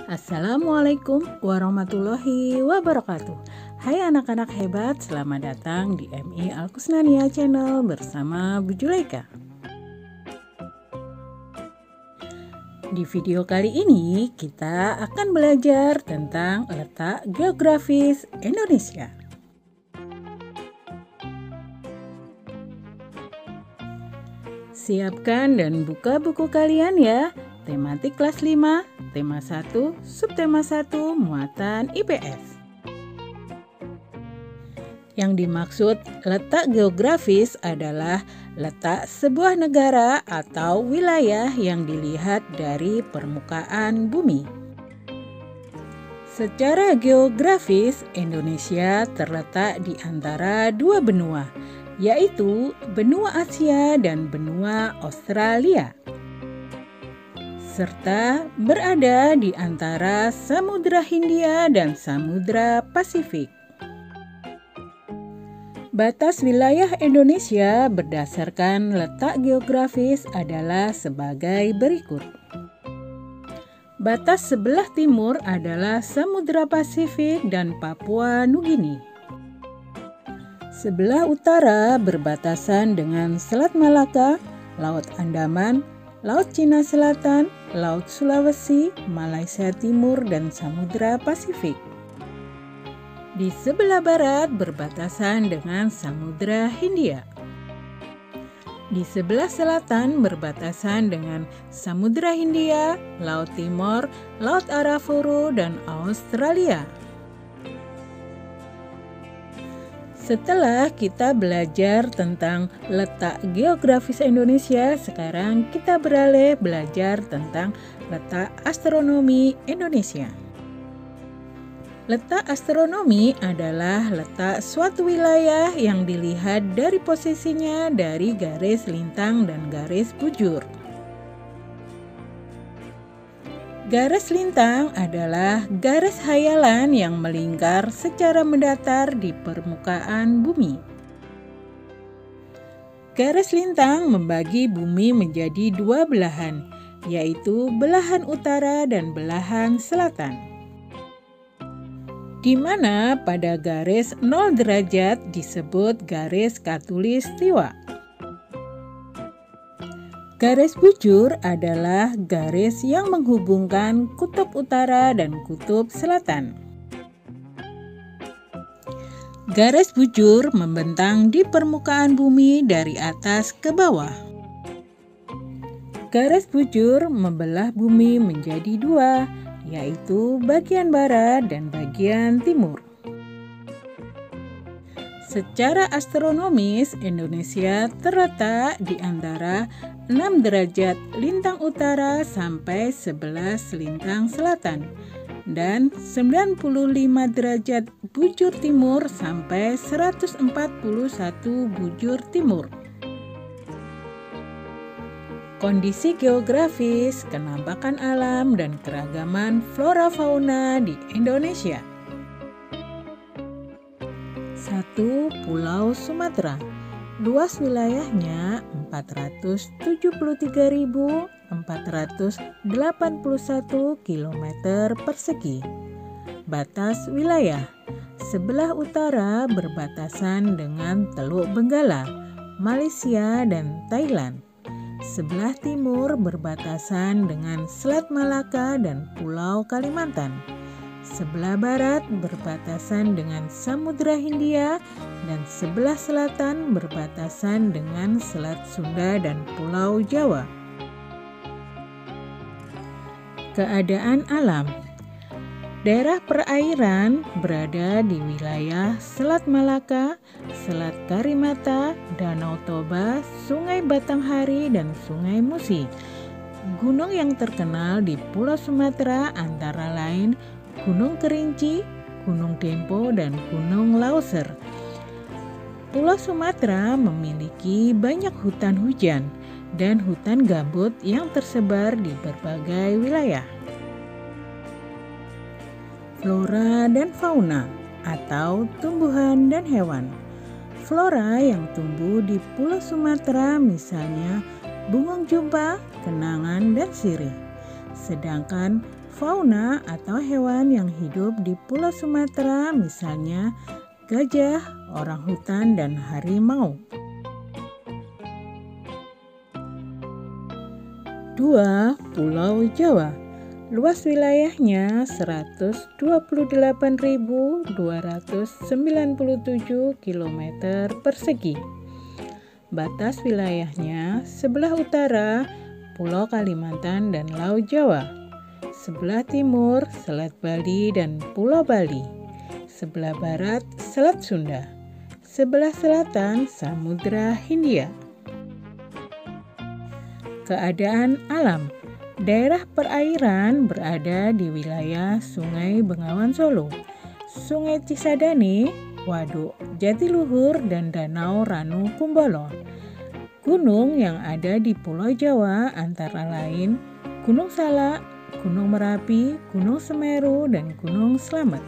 Assalamualaikum warahmatullahi wabarakatuh. Hai anak-anak hebat, selamat datang di MI Al-Kusnania Channel bersama Bu Julaika. Di video kali ini kita akan belajar tentang letak geografis Indonesia. Siapkan dan buka buku kalian ya. Tematik kelas 5, tema 1, subtema 1, muatan IPS. Yang dimaksud letak geografis adalah letak sebuah negara atau wilayah yang dilihat dari permukaan bumi. Secara geografis, Indonesia terletak di antara dua benua, yaitu benua Asia dan benua Australia, serta berada di antara Samudra Hindia dan Samudra Pasifik. Batas wilayah Indonesia berdasarkan letak geografis adalah sebagai berikut. Batas sebelah timur adalah Samudra Pasifik dan Papua Nugini. Sebelah utara berbatasan dengan Selat Malaka, Laut Andaman, Laut Cina Selatan, Laut Sulawesi, Malaysia Timur, dan Samudra Pasifik. Di sebelah barat berbatasan dengan Samudra Hindia. Di sebelah selatan berbatasan dengan Samudra Hindia, Laut Timor, Laut Arafura, dan Australia. Setelah kita belajar tentang letak geografis Indonesia, sekarang kita beralih belajar tentang letak astronomi Indonesia. Letak astronomi adalah letak suatu wilayah yang dilihat dari posisinya dari garis lintang dan garis bujur. Garis lintang adalah garis hayalan yang melingkar secara mendatar di permukaan bumi. Garis lintang membagi bumi menjadi dua belahan, yaitu belahan utara dan belahan selatan, di mana pada garis 0 derajat disebut garis khatulistiwa. Garis bujur adalah garis yang menghubungkan kutub utara dan kutub selatan. Garis bujur membentang di permukaan bumi dari atas ke bawah. Garis bujur membelah bumi menjadi dua, yaitu bagian barat dan bagian timur. Secara astronomis, Indonesia terletak di antara 6 derajat lintang utara sampai 11 lintang selatan, dan 95 derajat bujur timur sampai 141 bujur timur. Kondisi geografis, kenampakan alam, dan keragaman flora fauna di Indonesia. 1. Pulau Sumatera. Luas wilayahnya 473.481 km persegi. Batas wilayah. Sebelah utara berbatasan dengan Teluk Benggala, Malaysia, dan Thailand. Sebelah timur berbatasan dengan Selat Malaka dan Pulau Kalimantan. Sebelah barat berbatasan dengan Samudra Hindia dan sebelah selatan berbatasan dengan Selat Sunda dan Pulau Jawa. Keadaan alam. Daerah perairan berada di wilayah Selat Malaka, Selat Karimata, Danau Toba, Sungai Batanghari, dan Sungai Musi. Gunung yang terkenal di Pulau Sumatera antara lain Gunung Kerinci, Gunung Dempo, dan Gunung Lauser. Pulau Sumatera memiliki banyak hutan hujan dan hutan gambut yang tersebar di berbagai wilayah. Flora dan fauna atau tumbuhan dan hewan. Flora yang tumbuh di Pulau Sumatera misalnya bungong jumpa, kenangan, dan sirih. Sedangkan fauna atau hewan yang hidup di Pulau Sumatera, misalnya gajah, orangutan, dan harimau. 2. Pulau Jawa. Luas wilayahnya 128.297 km persegi. Batas wilayahnya sebelah utara Pulau Kalimantan dan Laut Jawa, sebelah timur Selat Bali dan Pulau Bali, sebelah barat Selat Sunda, sebelah selatan Samudra Hindia. Keadaan alam. Daerah perairan berada di wilayah Sungai Bengawan Solo, Sungai Cisadane, Waduk Jatiluhur, dan Danau Ranu Kumbolo. Gunung yang ada di Pulau Jawa antara lain Gunung Salak, Gunung Merapi, Gunung Semeru, dan Gunung Slamet.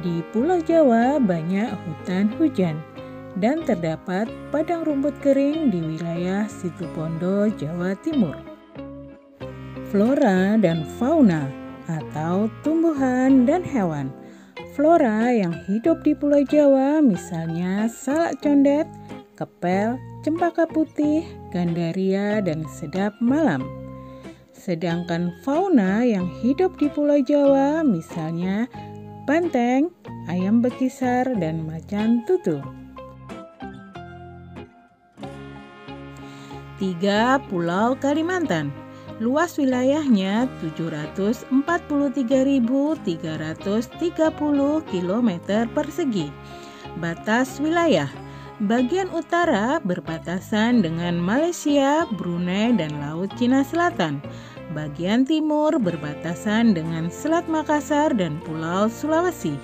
Di Pulau Jawa banyak hutan hujan dan terdapat padang rumput kering di wilayah Situbondo, Jawa Timur. Flora dan fauna atau tumbuhan dan hewan. Flora yang hidup di Pulau Jawa misalnya salak condet, kepel, cempaka putih, gandaria, dan sedap malam. Sedangkan fauna yang hidup di Pulau Jawa misalnya banteng, ayam bekisar, dan macan tutul. 3. Pulau Kalimantan. Luas wilayahnya 743.330 km persegi. Batas wilayah. Bagian utara berbatasan dengan Malaysia, Brunei, dan Laut Cina Selatan. Bagian timur berbatasan dengan Selat Makassar dan Pulau Sulawesi.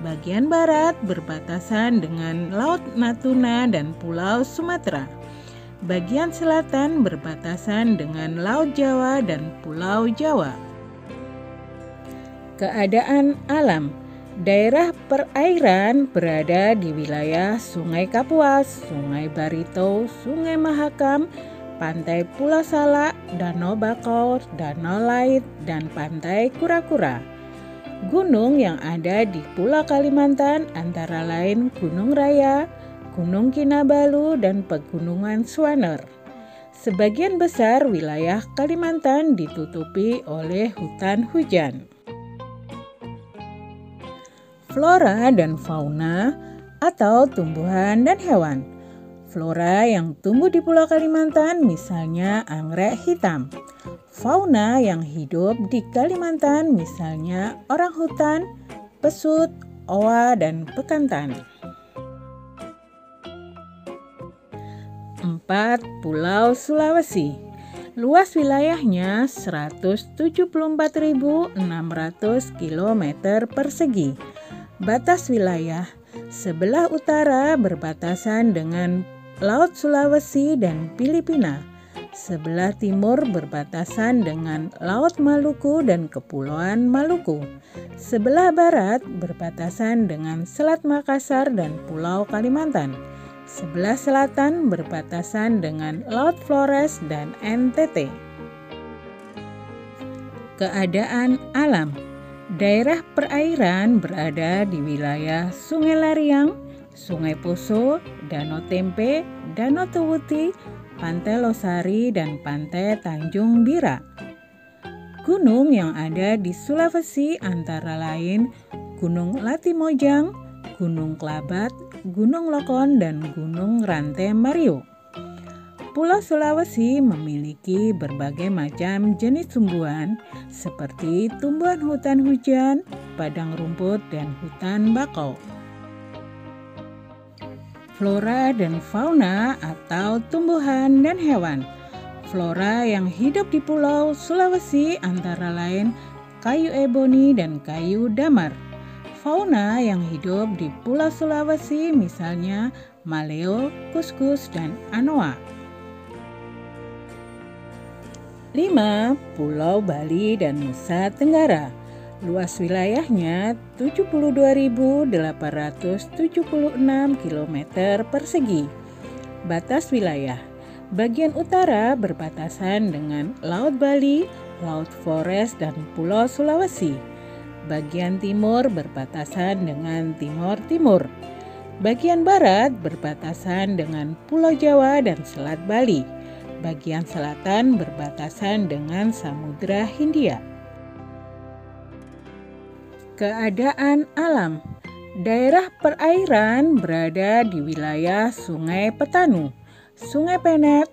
Bagian barat berbatasan dengan Laut Natuna dan Pulau Sumatera. Bagian selatan berbatasan dengan Laut Jawa dan Pulau Jawa. Keadaan alam. Daerah perairan berada di wilayah Sungai Kapuas, Sungai Barito, Sungai Mahakam, Pantai Pulau Salak, Danau Bakau, Danau Lait, dan Pantai Kura-Kura. Gunung yang ada di Pulau Kalimantan antara lain Gunung Raya, Gunung Kinabalu, dan Pegunungan Swaner. Sebagian besar wilayah Kalimantan ditutupi oleh hutan hujan. Flora dan fauna atau tumbuhan dan hewan. Flora yang tumbuh di Pulau Kalimantan misalnya anggrek hitam. Fauna yang hidup di Kalimantan misalnya orangutan, pesut, owa, dan bekantan. 4. Pulau Sulawesi. Luas wilayahnya 174.600 km persegi. Batas wilayah sebelah utara berbatasan dengan Laut Sulawesi dan Filipina. Sebelah timur berbatasan dengan Laut Maluku dan Kepulauan Maluku. Sebelah barat berbatasan dengan Selat Makassar dan Pulau Kalimantan. Sebelah selatan berbatasan dengan Laut Flores dan NTT. Keadaan alam. Daerah perairan berada di wilayah Sungai Lariang, Sungai Poso, Danau Tempe, Danau Tewuti, Pantai Losari, dan Pantai Tanjung Bira. Gunung yang ada di Sulawesi antara lain Gunung Latimojang, Gunung Klabat, Gunung Lokon, dan Gunung Rantai Mario. Pulau Sulawesi memiliki berbagai macam jenis tumbuhan seperti tumbuhan hutan hujan, padang rumput, dan hutan bakau. Flora dan fauna atau tumbuhan dan hewan. Flora yang hidup di Pulau Sulawesi antara lain kayu eboni dan kayu damar. Fauna yang hidup di Pulau Sulawesi misalnya maleo, kuskus, dan anoa. 5. Pulau Bali dan Nusa Tenggara. Luas wilayahnya 72.876 km persegi. Batas wilayah. Bagian utara berbatasan dengan Laut Bali, Laut Flores dan Pulau Sulawesi. Bagian timur berbatasan dengan Timor Timur. Bagian barat berbatasan dengan Pulau Jawa dan Selat Bali. Bagian selatan berbatasan dengan Samudra Hindia. Keadaan alam. Daerah perairan berada di wilayah Sungai Petanu, Sungai Penet,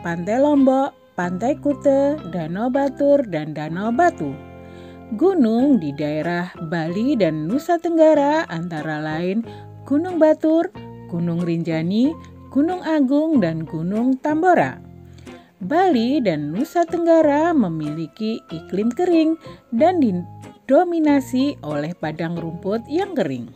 Pantai Lombok, Pantai Kute, Danau Batur, dan Danau Batu. Gunung di daerah Bali dan Nusa Tenggara antara lain Gunung Batur, Gunung Rinjani, Gunung Agung, dan Gunung Tambora. Bali dan Nusa Tenggara memiliki iklim kering dan didominasi oleh padang rumput yang kering.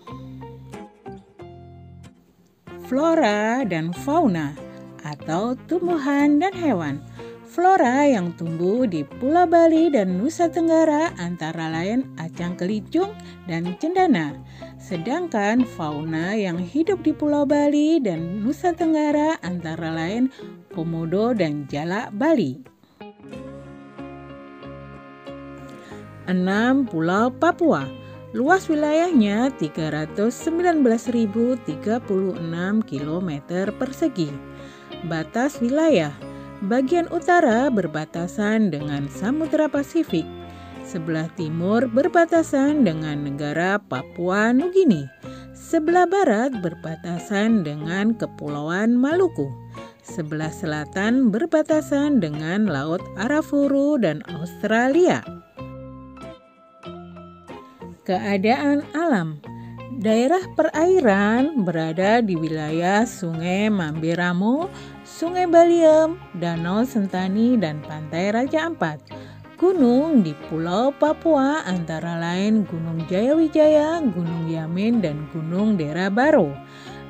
Flora dan fauna atau tumbuhan dan hewan. Flora yang tumbuh di Pulau Bali dan Nusa Tenggara antara lain acang kelicung dan cendana. Sedangkan fauna yang hidup di Pulau Bali dan Nusa Tenggara antara lain komodo dan jalak Bali. 6. Pulau Papua. Luas wilayahnya 319.036 km persegi. Batas wilayah. Bagian utara berbatasan dengan Samudra Pasifik. Sebelah timur berbatasan dengan negara Papua Nugini. Sebelah barat berbatasan dengan Kepulauan Maluku. Sebelah selatan berbatasan dengan Laut Arafuru dan Australia. Keadaan alam. Daerah perairan berada di wilayah Sungai Mamberamo, Sungai Baliem, Danau Sentani, dan Pantai Raja Ampat. Gunung di Pulau Papua antara lain Gunung Jayawijaya, Gunung Yamin, dan Gunung Dera Baro.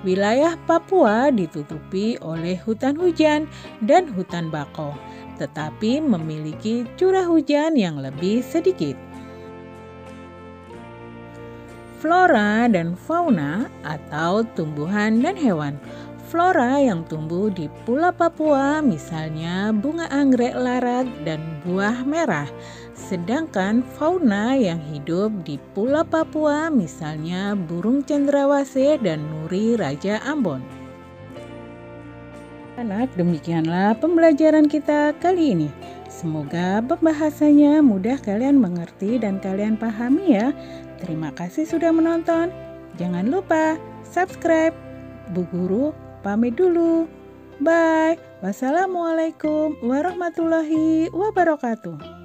Wilayah Papua ditutupi oleh hutan hujan dan hutan bakau, tetapi memiliki curah hujan yang lebih sedikit. Flora dan fauna atau tumbuhan dan hewan. Flora yang tumbuh di Pulau Papua misalnya bunga anggrek larat dan buah merah. Sedangkan fauna yang hidup di Pulau Papua misalnya burung cendrawasih dan nuri Raja Ambon. Anak, demikianlah pembelajaran kita kali ini. Semoga pembahasannya mudah kalian mengerti dan kalian pahami ya. Terima kasih sudah menonton. Jangan lupa subscribe. Bu Guru pamit dulu. Bye. Wassalamualaikum warahmatullahi wabarakatuh.